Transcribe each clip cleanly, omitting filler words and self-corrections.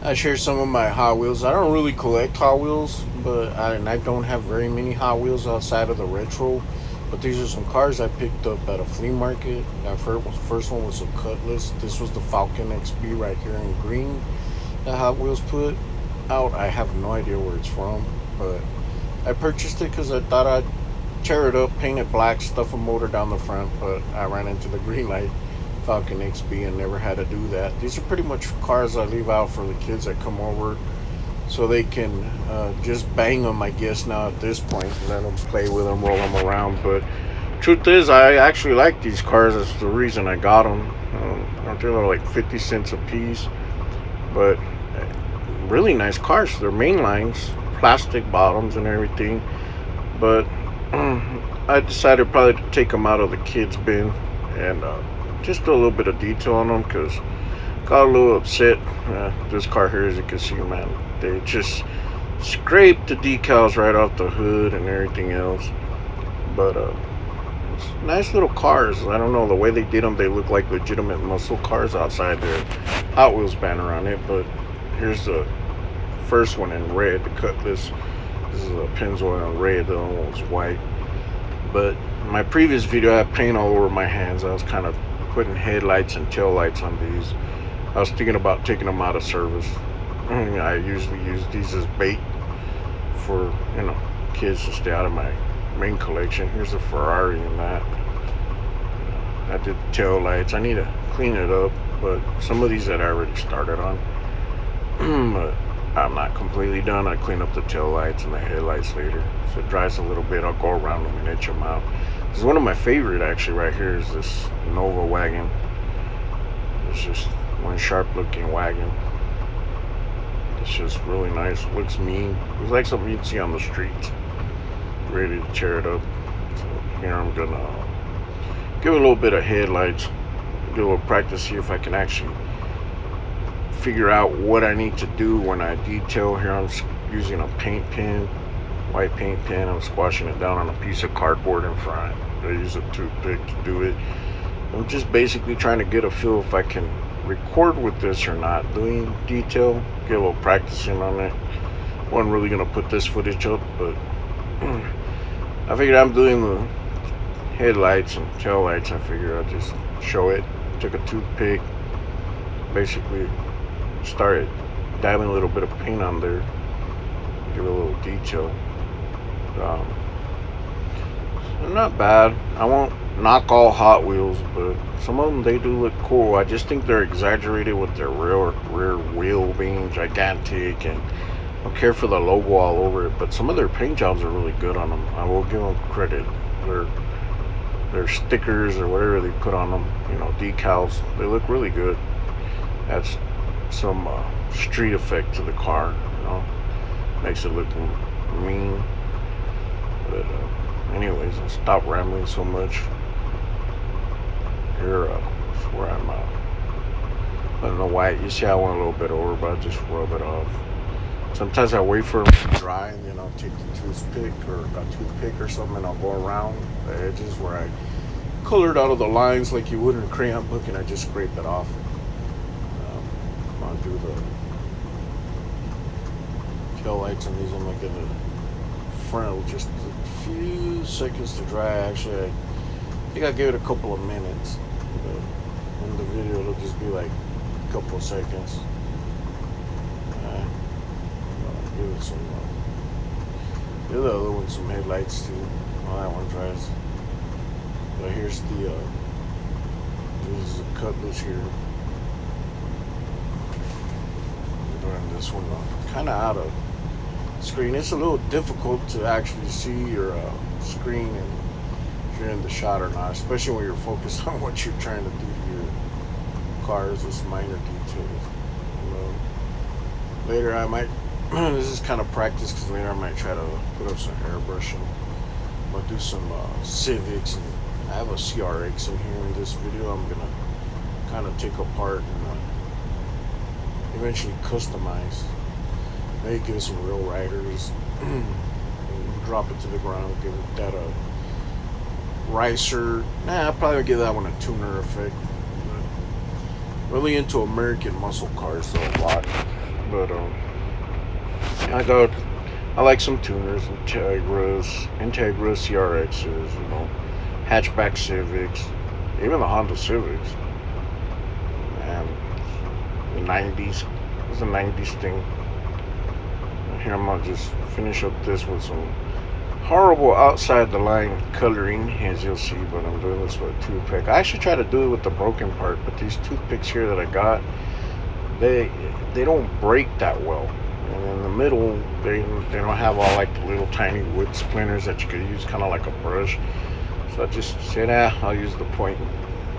I share some of my Hot Wheels. I don't really collect Hot Wheels, and I don't have very many Hot Wheels outside of the retro. But these are some cars I picked up at a flea market. That first one was a Cutlass. This was the Falcon XB right here in green that Hot Wheels put out. I have no idea where it's from, but I purchased it because I thought I'd tear it up, paint it black, stuff a motor down the front. But I ran into the green light Falcon XB and never had to do that. These are pretty much cars I leave out for the kids that come over so they can just bang them, I guess, now at this point. Let them play with them, roll them around. But truth is, I actually like these cars. That's the reason I got them. I think they're like 50 cents a piece. But really nice cars. They're mainlines, plastic bottoms and everything. But I decided probably to take them out of the kids' bin and just do a little bit of detail on them because got a little upset. This car here, as you can see, man, they just scraped the decals right off the hood and everything else. But it's nice little cars. I don't know, the way they did them, they look like legitimate muscle cars outside their Hot Wheels banner on it. But here's the first one in red, the Cutlass. This is a Pennzoil in red, the other one was white. But in my previous video, I had paint all over my hands. I was kind of putting headlights and tail lights on these. I was thinking about taking them out of service. I usually use these as bait for, kids to stay out of my main collection. Here's a Ferrari in that. I did the tail lights. I need to clean it up, but some of these that I already started on. But I'm not completely done. I clean up the tail lights and the headlights later. So it dries a little bit. I'll go around them and etch them out. This is one of my favorite actually right here is this Nova wagon. It's just one sharp looking wagon. It's just really nice. Looks mean. Looks like something you'd see on the street. Ready to tear it up. So here I'm gonna give it a little bit of headlights. Do a little practice, see if I can actually figure out what I need to do when I detail. Here I'm using a paint pen, white paint pen. I'm squashing it down on a piece of cardboard in front. I use a toothpick to do it. I'm just basically trying to get a feel if I can record with this or not. Doing detail, get a little practicing on it. Wasn't really gonna put this footage up, but I figured I'm doing the headlights and tail lights. I figured I'd just show it. Took a toothpick, basically started dabbing a little bit of paint on there, give it a little detail. Not bad. I won't knock all Hot Wheels, but some of them, they do look cool. I just think they're exaggerated with their rear wheel being gigantic, and I don't care for the logo all over it, but some of their paint jobs are really good on them. I will give them credit. Their stickers or whatever they put on them, decals, they look really good. That's some street effect to the car, makes it look mean. But anyways, I'll stop rambling so much. Here is where I'm I don't know why. You see I went a little bit over, but I just rub it off. Sometimes I wait for them to dry and then I'll take the toothpick or something, and I'll go around the edges where I colored out of the lines like you would in a crayon book, and I just scrape it off. I'll do the tail lights on these. I'm gonna give the front just a few seconds to dry. Actually, I think I give it a couple of minutes, but in the video it'll just be like a couple of seconds. Give it some. Give the other one some headlights too. While that one dries. But here's the. This is a Cutlass here. Doing this one kind of out of screen. It's a little difficult to actually see your screen and if you're in the shot or not, especially when you're focused on what you're trying to do to your cars. It's minor details. Later I might. This is kind of practice because later I might try to put up some airbrushing. I'm gonna do some Civics, and I have a CRX in here in this video. I'm gonna kind of take apart and eventually customize. Maybe give it some real riders. Drop it to the ground. Give it that ricer. I'll probably give that one a tuner effect. But really into American muscle cars though a lot. But I got I like some tuners, Integra CRXs, hatchback Civics, even the Honda Civics, and the '90s. It was a '90s thing. Here I'm gonna just finish up this with some horrible outside the line coloring, as you'll see. But I'm doing this with a toothpick. I actually try to do it with the broken part, but these toothpicks here that I got, they don't break that well. And in the middle, they don't have all like the little tiny wood splinters that you could use kind of like a brush. So I just said, I'll use the point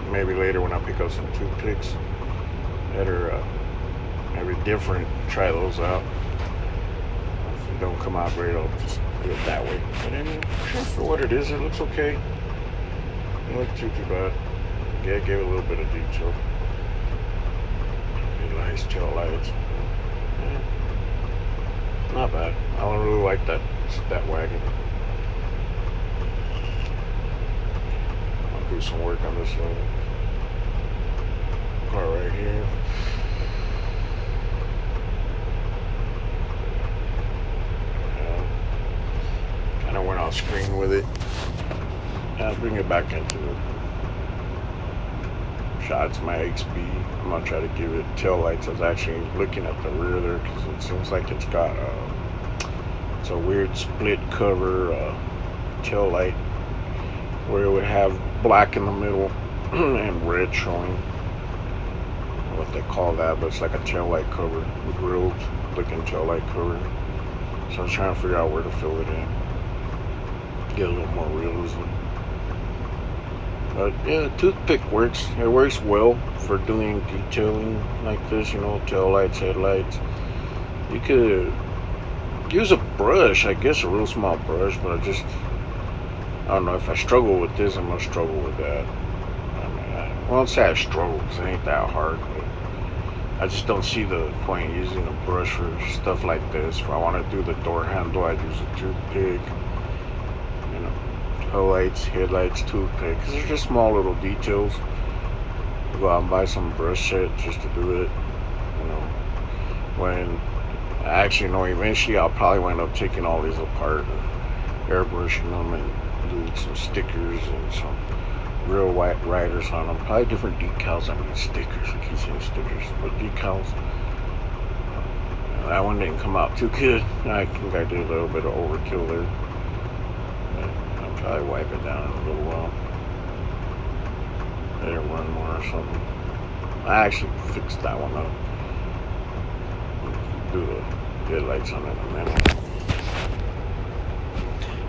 maybe later when I pick up some toothpicks that are maybe different. Try those out. If they don't come out great, I'll just do it that way. But anyway, for what it is, it looks okay. It doesn't look too bad. Yeah, it gave a little bit of detail. Nice tail lights. Yeah. Not bad. I don't really like that wagon. I'll do some work on this little car right here. Kind of went off screen with it. I'll bring it back into the shots. My XP. I'm gonna try to give it tail lights. I was actually looking at the rear there because it seems like it's got it's a weird split cover tail light where it would have black in the middle and red showing. What they call that, but it's like a tail light cover, grilled looking tail light cover. So I was trying to figure out where to fill it in, get a little more realism. But yeah, the toothpick works. It works well for doing detailing like this, tail lights, headlights. You could use a brush, I guess a real small brush, but I don't know, if I struggle with this, I'm gonna struggle with that. I won't say I struggle because it ain't that hard, but I just don't see the point using a brush for stuff like this. If I want to do the door handle, I'd use a toothpick. Tail lights, headlights, toothpick, because they're just small little details. I'll go out and buy some brush set just to do it. When I actually know eventually I'll probably wind up taking all these apart and airbrushing them and doing some stickers and some real white riders on them. Probably different decals. I mean stickers. I keep saying stickers, but decals. That one didn't come out too good. I think I did a little bit of overkill there. I'll wipe it down in a little while. Let it run more or something. I actually fixed that one up. Do the headlights on it in a minute.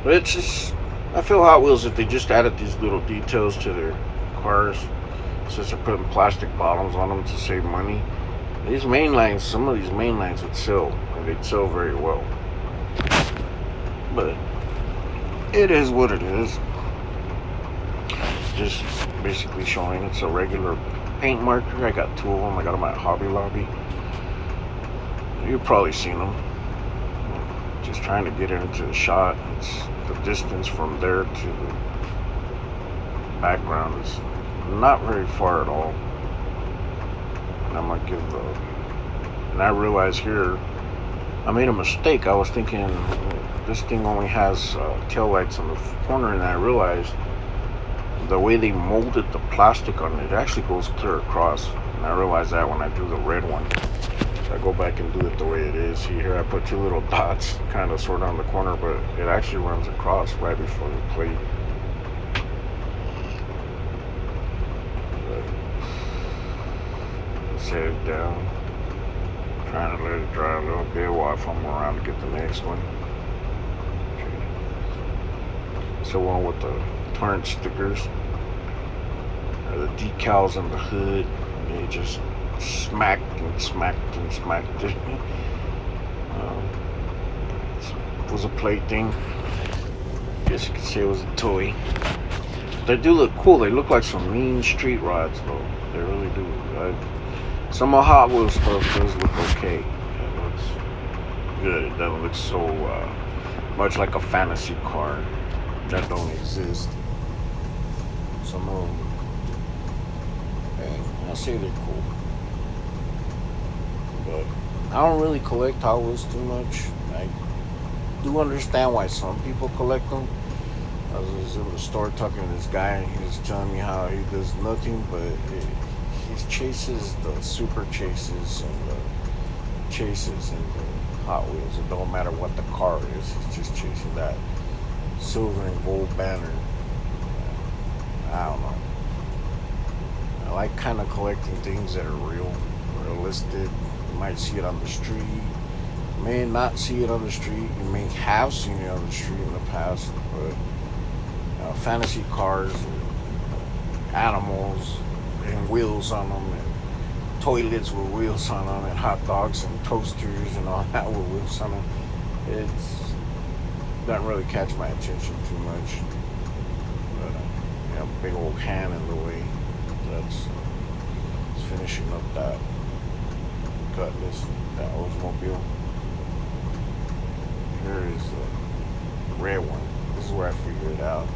But it's just, I feel Hot Wheels, if they just added these little details to their cars, since they're putting plastic bottoms on them to save money. These main lines, some of these main lines would sell, and they'd sell very well. But it is what it is. Just basically showing it's a regular paint marker. I got two of them. I got them at Hobby Lobby. You've probably seen them. Just trying to get into the shot. It's the distance from there to the background is not very far at all. And I'm gonna give and I realize here I made a mistake. I was thinking this thing only has tail lights on the corner, and I realized the way they molded the plastic on it, it actually goes clear across. And I realized that when I do the red one. So I go back and do it the way it is. See here, I put two little dots kind of sort of on the corner, but it actually runs across right before the plate. Set it down. Trying to let it dry a little bit while I fumble around to get the next one. So one with the turn stickers, or the decals on the hood, and they just smacked and smacked and smacked it. It was a plate thing. Guess you could say it was a toy. They do look cool. They look like some mean street rods, though. They really do. Some of Hot Wheels stuff does look okay. It looks good. It doesn't look so much like a fantasy car that don't exist. Some of them, I say they're cool, but I don't really collect Hot Wheels too much. I do understand why some people collect them. I was in the store talking to this guy, and he was telling me how he does nothing but he chases the super chases and the chases and the Hot Wheels. It don't matter what the car is. He's just chasing that silver and gold banner. I don't know. I like kind of collecting things that are realistic. You might see it on the street. You may not see it on the street. You may have seen it on the street in the past, but fantasy cars, and animals, and wheels on them, and toilets with wheels on them, and hot dogs and toasters and all that with wheels on them. It's doesn't really catch my attention too much. But big old can in the way. That's finishing up that Cutlass, that Oldsmobile. Here is the red one. This is where I figured it out.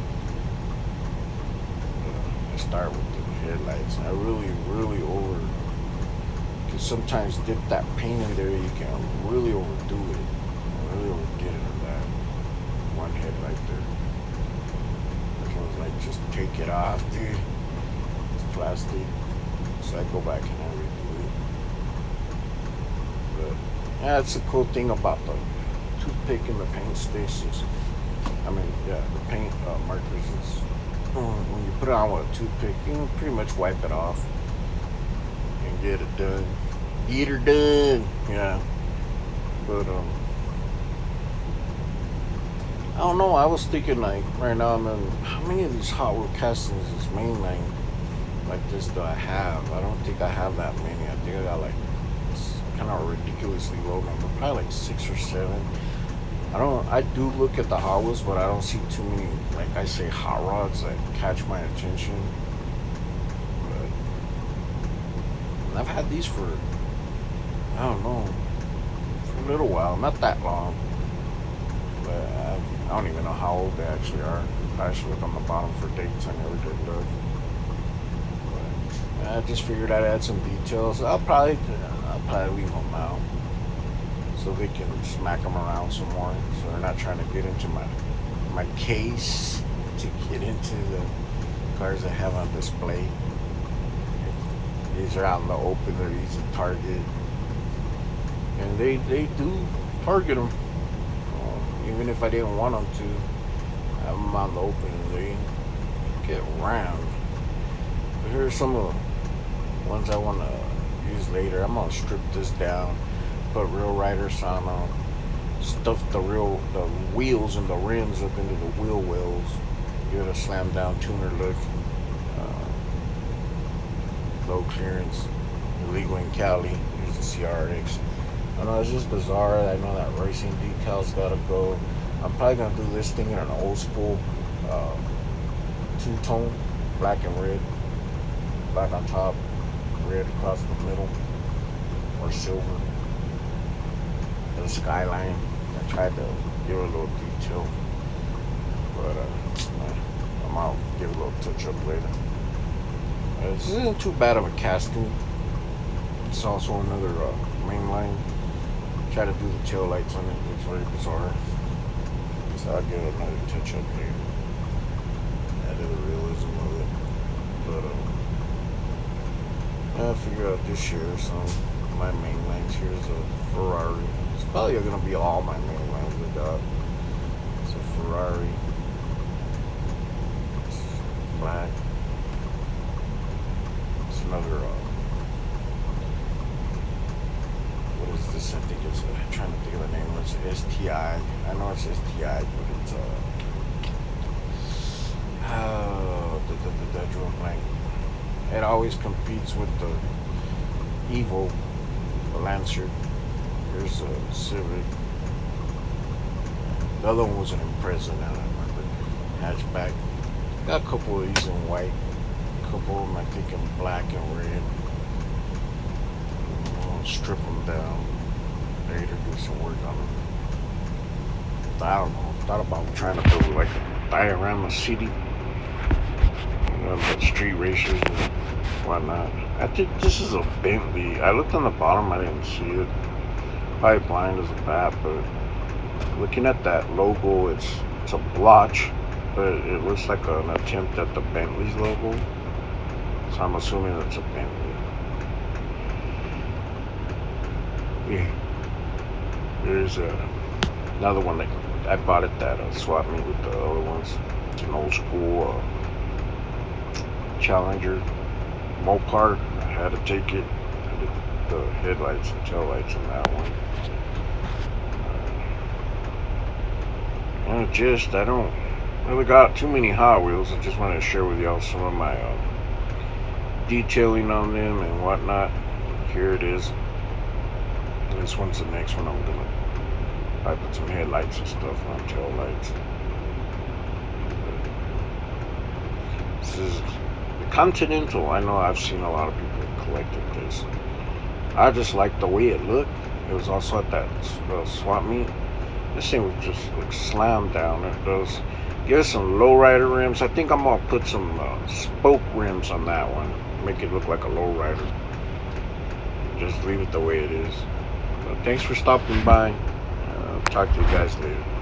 I start with the headlights. I really because sometimes dip that paint in there, you can really overdo it. Really overget it on that one headlight there. This one's like, just take it off, dude. It's plastic. So I go back and I redo it. But yeah, it's a cool thing about the toothpick and the paint stations. The paint markers is when you put it on with a toothpick, you can pretty much wipe it off and get it done. Get her done. Yeah. But I don't know. I was thinking like right now, how many of these Hot Wheel castings is mainline like this do I have? I don't think I have that many. I think I got like kind of a ridiculously low number, probably like 6 or 7. I do look at the Hot Wheels, but I don't see too many, like I say, hot rods that catch my attention. But I've had these for, I don't know, for a little while, not that long. But I don't even know how old they actually are. I should look on the bottom for dates. I never did look. But I just figured I'd add some details. I'll probably leave them out, so they can smack them around some more, so they're not trying to get into my case to get into the cars I have on display. These are out in the open, they're easy to target, and they do target them. Even if I didn't want them to, have them out in the open and they get round. But here's some of the ones I want to use later. I'm going to strip this down, put real riders on them, stuff the wheels and the rims up into the wheel wells, give it a slam down tuner look, low clearance, illegal in Cali, use the CRX. I know it's just bizarre. I know that racing decal's gotta go. I'm probably gonna do this thing in an old school two-tone, black and red, black on top, red across the middle, or silver. The skyline, I tried to give it a little detail, but I'll give it a little touch up later. This isn't too bad of a casting. It's also another main line. Try to do the tail lights on it. It's very bizarre. So I'll give it another touch up later. Added the realism of it. But I figure out this year some my main lines. Here's a Ferrari. It's probably gonna be all my main lines I got. It's a Ferrari. It's black. It's another what is this? I think it's I'm trying to think of the name. It's STI. I know it's STI, but it's the drum blank. It always competes with the Evo, the Lancer. Here's a Civic. The other one was an Impreza, now I remember. Hatchback. Got a couple of these in white. A couple of them I think in black and red. I'll strip them down later, do some work on them. I don't know. Thought about trying to build like a diorama city. But street racers and whatnot. I think this is a Bentley. I looked on the bottom, I didn't see it. probably blind as a bat, but looking at that logo, it's a blotch, but it looks like an attempt at the Bentley's logo. So I'm assuming it's a Bentley. Yeah. There's another one that I bought at that swap meet with the other ones. It's an old school Challenger Mopar. I had to take it. I did the headlights and taillights in that one. And I don't really got too many Hot Wheels. I just wanted to share with y'all some of my detailing on them and whatnot. Here it is. This one's the next one I'm gonna. I put some headlights and stuff on, tail lights. This is the Continental. I know I've seen a lot of people collecting this. I just like the way it looked. It was also at that swap meet. This thing was just like slammed down. It does give some lowrider rims. I think I'm gonna put some spoke rims on that one. Make it look like a lowrider. Just leave it the way it is. Thanks for stopping by. Talk to you guys later.